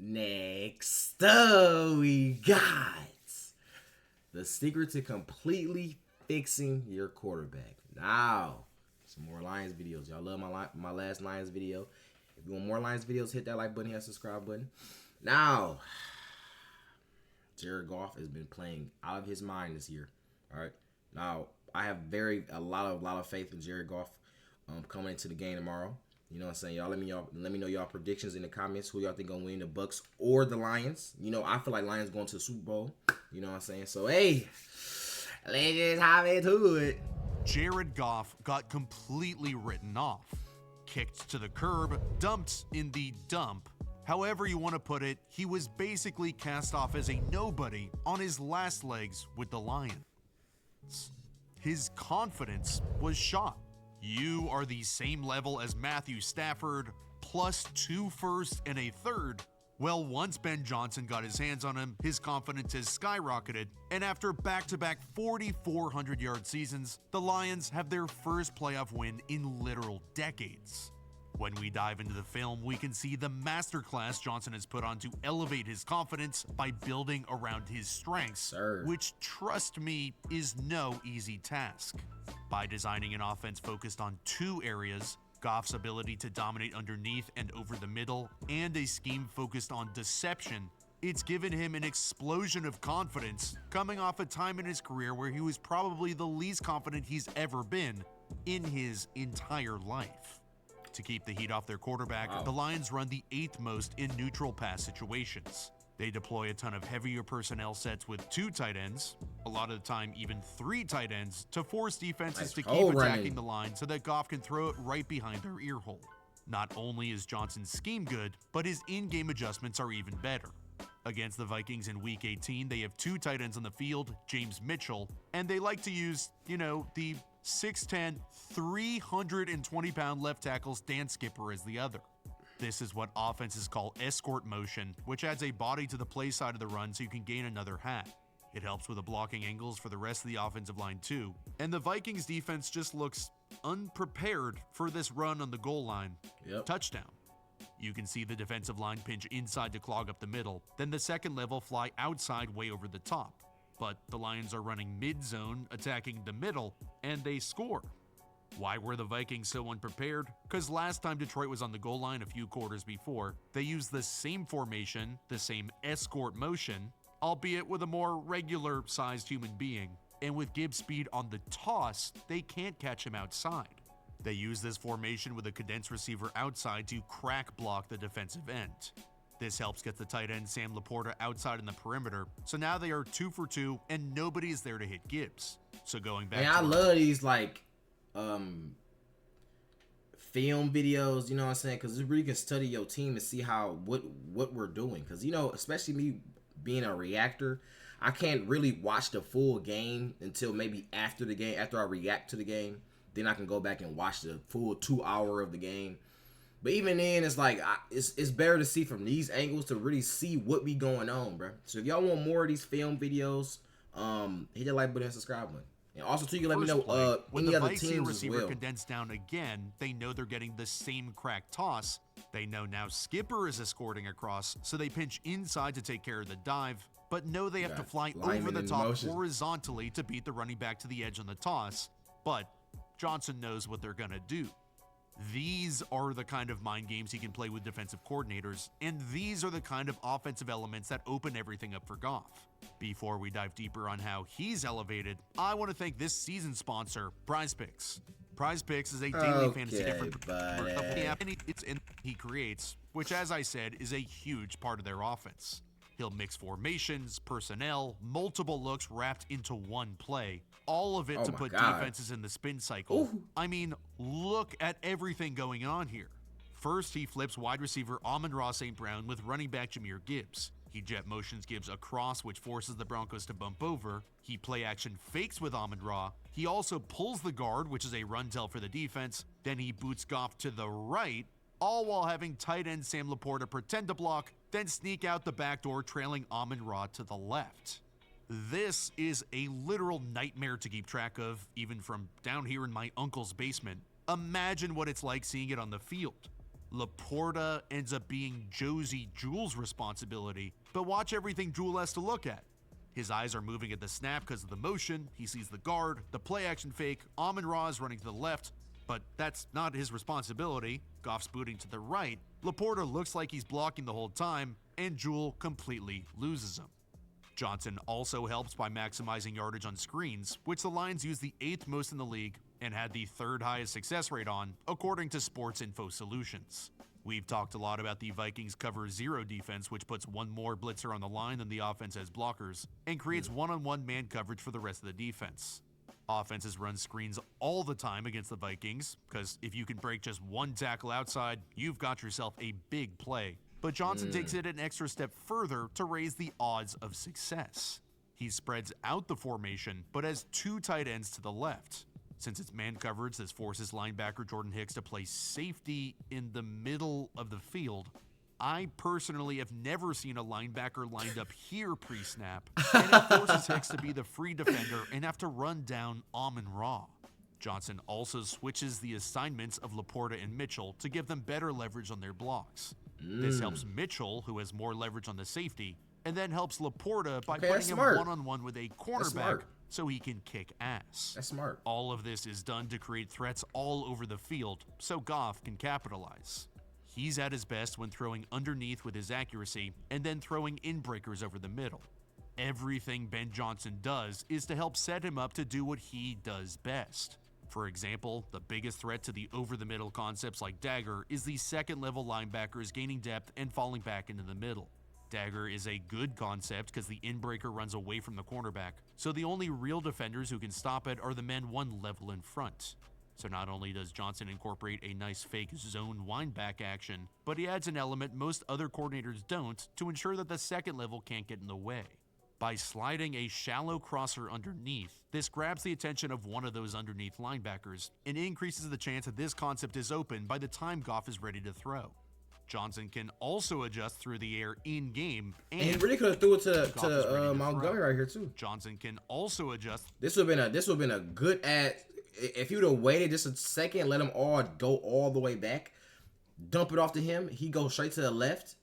Next up, we got the secret to completely fixing your quarterback. Now, some more Lions videos. Y'all love my last Lions video. If you want more Lions videos, hit that like button, hit that subscribe button. Now, Jared Goff has been playing out of his mind this year. All right. Now, I have a lot of faith in Jared Goff coming into the game tomorrow. You know what I'm saying? Y'all let me know y'all predictions in the comments. Who y'all think gonna win, the Bucks or the Lions? You know, I feel like Lions going to the Super Bowl. You know what I'm saying? So hey, let's just hop into it. Jared Goff got completely written off, kicked to the curb, dumped in the dump. However you want to put it, he was basically cast off as a nobody on his last legs with the Lions. His confidence was shot. You are the same level as Matthew Stafford, plus 2 firsts and a third. Well, once Ben Johnson got his hands on him, his confidence has skyrocketed, and after back-to-back 4,400-yard seasons, the Lions have their first playoff win in literal decades. When we dive into the film, we can see the masterclass Johnson has put on to elevate his confidence by building around his strengths, which, trust me, is no easy task. By designing an offense focused on 2 areas, Goff's ability to dominate underneath and over the middle, and a scheme focused on deception, it's given him an explosion of confidence, coming off a time in his career where he was probably the least confident he's ever been in his entire life. To keep the heat off their quarterback, the Lions run the 8th most in neutral pass situations. They deploy a ton of heavier personnel sets with 2 tight ends, a lot of the time even 3 tight ends, to force defenses to keep attacking the line so that Goff can throw it right behind their ear hole. Not only is Johnson's scheme good, but his in-game adjustments are even better. Against the Vikings in Week 18, they have 2 tight ends on the field, James Mitchell, and they like to use, the 6'10", 320-pound left tackle Stan Skipper as the other. This is what offenses call escort motion, which adds a body to the play side of the run so you can gain another hat. It helps with the blocking angles for the rest of the offensive line too, and the Vikings defense just looks unprepared for this run on the goal line. Touchdown. You can see the defensive line pinch inside to clog up the middle, then the second level fly outside way over the top. But the Lions are running mid-zone, attacking the middle, and they score. Why were the Vikings so unprepared? Because last time Detroit was on the goal line a few quarters before, they used the same formation, the same escort motion, albeit with a more regular-sized human being, and with Gibbs' speed on the toss, they can't catch him outside. They use this formation with a condensed receiver outside to crack block the defensive end. This helps get the tight end Sam Laporta outside in the perimeter, so now they are 2 for 2 and nobody is there to hit Gibbs. So going back I love these film videos, you know what I'm saying? Because you really can study your team and see what we're doing. Because, especially me being a reactor, I can't really watch the full game until maybe after the game, after I react to the game. Then I can go back and watch the full 2 hour of the game. But even then, it's like, it's better to see from these angles to really see what be going on, bro. So if y'all want more of these film videos, hit the like button and subscribe button. And also, too, you can let me know any other teams as well. Condensed down again, they know they're getting the same cracked toss. They know now Skipper is escorting across, so they pinch inside to take care of the dive, but know they have to fly over the top horizontally to beat the running back to the edge on the toss. But Johnson knows what they're gonna do. These are the kind of mind games he can play with defensive coordinators, and these are the kind of offensive elements that open everything up for Goff. Before we dive deeper on how he's elevated, I want to thank this season's sponsor, PrizePicks. PrizePicks is a daily fantasy difference he creates, which, as I said, is a huge part of their offense. He'll mix formations, personnel, multiple looks wrapped into one play, all of it to put defenses in the spin cycle. I mean, look at everything going on here. First, he flips wide receiver Amon-Ra St. Brown with running back Jahmyr Gibbs. He jet motions Gibbs across, which forces the Broncos to bump over. He play action fakes with Amon-Ra. He also pulls the guard, which is a run tell for the defense. Then he boots Goff to the right, all while having tight end Sam Laporta pretend to block, then sneak out the back door, trailing Amon-Ra to the left. This is a literal nightmare to keep track of, even from down here in my uncle's basement. Imagine what it's like seeing it on the field. Laporta ends up being Josie Jewell's responsibility, but watch everything Jewell has to look at. His eyes are moving at the snap because of the motion, he sees the guard, the play action fake, Amon-Ra is running to the left, but that's not his responsibility. Goff's booting to the right, Laporta looks like he's blocking the whole time, and Jewell completely loses him. Johnson also helps by maximizing yardage on screens, which the Lions use the 8th most in the league and had the 3rd highest success rate on, according to Sports Info Solutions. We've talked a lot about the Vikings cover 0 defense, which puts one more blitzer on the line than the offense has blockers, and creates one-on-one man coverage for the rest of the defense. Offenses run screens all the time against the Vikings, because if you can break just one tackle outside, you've got yourself a big play. But Johnson takes it an extra step further to raise the odds of success. He spreads out the formation, but has 2 tight ends to the left. Since it's man coverage, this forces linebacker Jordan Hicks to play safety in the middle of the field. I personally have never seen a linebacker lined up here pre-snap, and it forces Hicks to be the free defender and have to run down Amon-Ra. Johnson also switches the assignments of Laporta and Mitchell to give them better leverage on their blocks. This helps Mitchell, who has more leverage on the safety, and then helps Laporta by putting him one-on-one with a cornerback so he can kick ass. That's smart. All of this is done to create threats all over the field so Goff can capitalize. He's at his best when throwing underneath with his accuracy and then throwing in-breakers over the middle. Everything Ben Johnson does is to help set him up to do what he does best. For example, the biggest threat to the over-the-middle concepts like Dagger is the second-level linebackers gaining depth and falling back into the middle. Dagger is a good concept because the in-breaker runs away from the cornerback, so the only real defenders who can stop it are the men one level in front. So not only does Johnson incorporate a nice fake zone wind-back action, but he adds an element most other coordinators don't to ensure that the second level can't get in the way. By sliding a shallow crosser underneath, this grabs the attention of one of those underneath linebackers and increases the chance that this concept is open by the time Goff is ready to throw. Johnson can also adjust through the air in-game, and he really could have threw it to Montgomery right here too. Johnson can also adjust. This would have been a good ad if you'd have waited just a second, let them all go all the way back, dump it off to him. He goes straight to the left.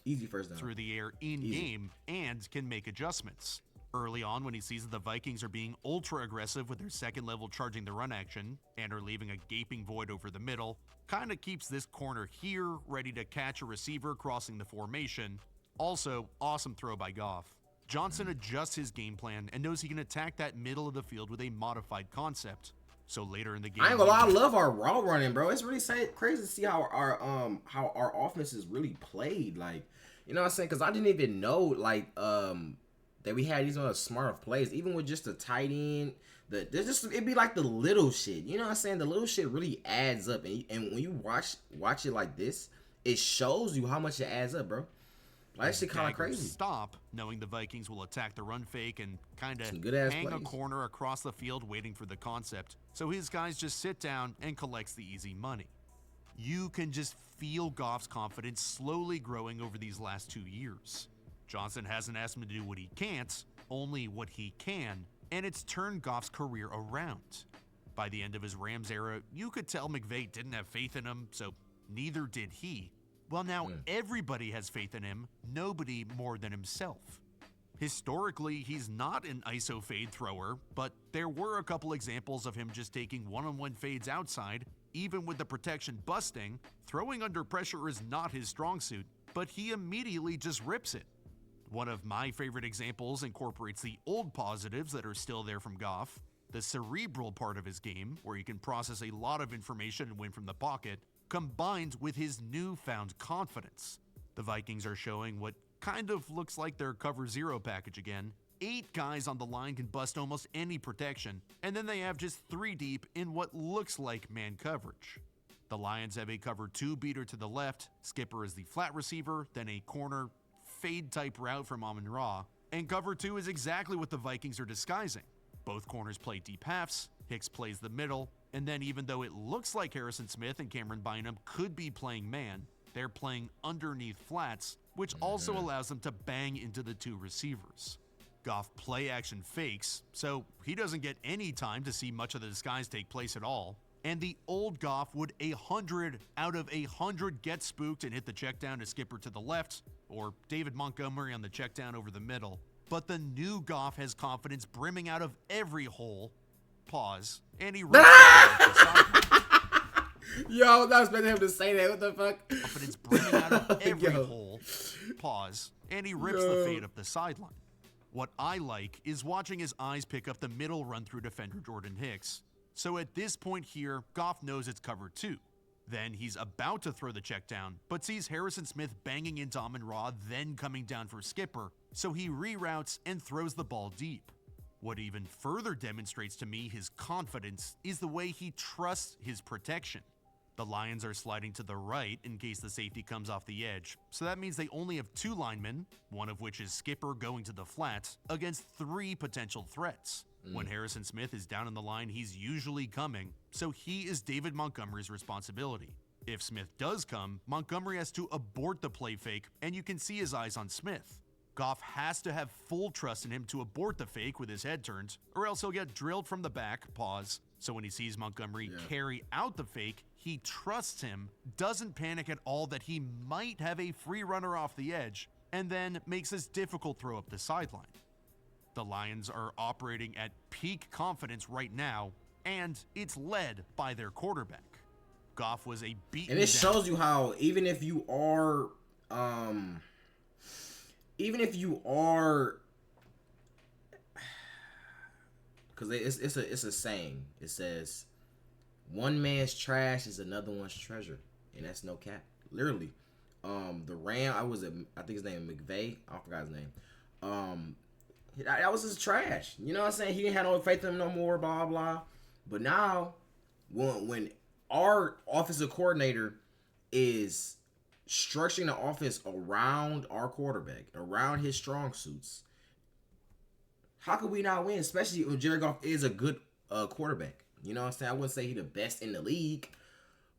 Easy first down. Through the air in-game and can make adjustments. Early on, when he sees that the Vikings are being ultra aggressive with their second level charging the run action and are leaving a gaping void over the middle, kind of keeps this corner here ready to catch a receiver crossing the formation. Also, awesome throw by Goff. Johnson adjusts his game plan and knows he can attack that middle of the field with a modified concept. So later in the game, I ain't gonna lie, I love our route running, bro. It's really crazy to see how our offense is really played. Like, you know what I'm saying? Because I didn't even know like that we had these smart plays, even with just the tight end. It'd be like the little shit. You know what I'm saying? The little shit really adds up, and when you watch it like this, it shows you how much it adds up, bro. Like, that shit kind of crazy. Stop, knowing the Vikings will attack the run fake and kind of hang a corner across the field waiting for the concept, so his guys just sit down and collects the easy money. You can just feel Goff's confidence slowly growing over these last 2 years. Johnson hasn't asked him to do what he can't, only what he can, and it's turned Goff's career around. By the end of his Rams era, you could tell McVay didn't have faith in him, so neither did he. Well, now everybody has faith in him, nobody more than himself. Historically, he's not an ISO fade thrower, but there were a couple examples of him just taking one-on-one fades outside, even with the protection busting. Throwing under pressure is not his strong suit, but he immediately just rips it. One of my favorite examples incorporates the old positives that are still there from Goff, the cerebral part of his game, where he can process a lot of information and win from the pocket, combined with his newfound confidence. The Vikings are showing what kind of looks like their cover zero package again. 8 guys on the line can bust almost any protection, and then they have just 3 deep in what looks like man coverage. The Lions have a cover 2 beater to the left, Skipper is the flat receiver, then a corner fade type route from Amon-Ra, and cover 2 is exactly what the Vikings are disguising. Both corners play deep halves, Hicks plays the middle, and then even though it looks like Harrison Smith and Cameron Bynum could be playing man, they're playing underneath flats, which also allows them to bang into the 2 receivers. Goff play action fakes, so he doesn't get any time to see much of the disguise take place at all. And the old Goff would 100 out of 100 get spooked and hit the check down to Skipper to the left, or David Montgomery on the check down over the middle. But the new Goff has confidence brimming out of every hole. Pause. And he rips the sideline. Yo, I was not expecting him to say that. What the fuck? Confidence brimming out of every hole. Pause. And he rips the fade up the sideline. What I like is watching his eyes pick up the middle run through defender Jordan Hicks. So at this point here, Goff knows it's cover 2. Then he's about to throw the check down, but sees Harrison Smith banging into Amon-Ra, then coming down for Skipper, so he reroutes and throws the ball deep. What even further demonstrates to me his confidence is the way he trusts his protection. The Lions are sliding to the right in case the safety comes off the edge, so that means they only have 2 linemen, one of which is Skipper going to the flat, against 3 potential threats. When Harrison Smith is down in the line, he's usually coming, so he is David Montgomery's responsibility. If Smith does come, Montgomery has to abort the play fake, and you can see his eyes on Smith. Goff has to have full trust in him to abort the fake with his head turned, or else he'll get drilled from the back, pause. So when he sees Montgomery carry out the fake, he trusts him, doesn't panic at all that he might have a free runner off the edge, and then makes this difficult throw up the sideline. The Lions are operating at peak confidence right now, and it's led by their quarterback. Goff was a beaten and it shows you how even if you are because it's a saying. It says one man's trash is another one's treasure, and that's no cap. Literally, the Ram. I think his name McVay. I forgot his name. That was his trash. You know what I'm saying? He didn't have no faith in him no more, blah, blah. But now, when our offensive coordinator is structuring the offense around our quarterback, around his strong suits, how could we not win? Especially when Jared Goff is a good quarterback. You know what I'm saying? I wouldn't say he's the best in the league,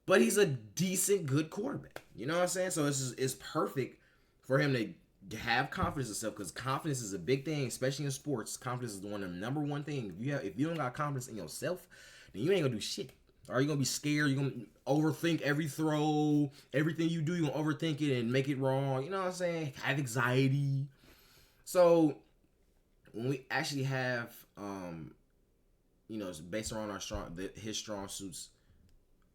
but he's a decent, good quarterback. You know what I'm saying? So it's perfect for him to have confidence in himself, because confidence is a big thing, especially in sports. Confidence is one of the number one thing. If you don't got confidence in yourself, then you ain't gonna do shit. Are you gonna be scared? You're gonna overthink every throw, everything you do. You're gonna overthink it and make it wrong. You know what I'm saying? Have anxiety. So when we actually have, it's based around his strong suits,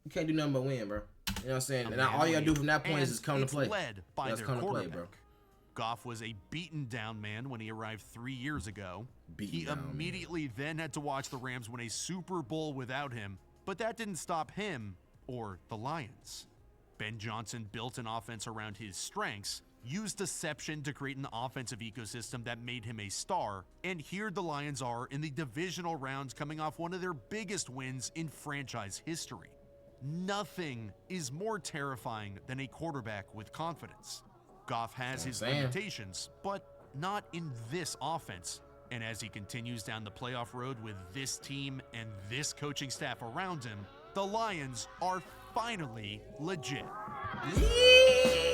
you can't do nothing but win, bro. You know what I'm saying? And all you gotta do from that point is just come to play. Led by That's their come to quarterback. play, bro. Goff was a beaten down man when he arrived 3 years ago. He immediately then had to watch the Rams win a Super Bowl without him, but that didn't stop him or the Lions. Ben Johnson built an offense around his strengths, used deception to create an offensive ecosystem that made him a star, and here the Lions are in the divisional rounds coming off one of their biggest wins in franchise history. Nothing is more terrifying than a quarterback with confidence. Goff has his limitations, but not in this offense. And as he continues down the playoff road with this team and this coaching staff around him, the Lions are finally legit. Yeah.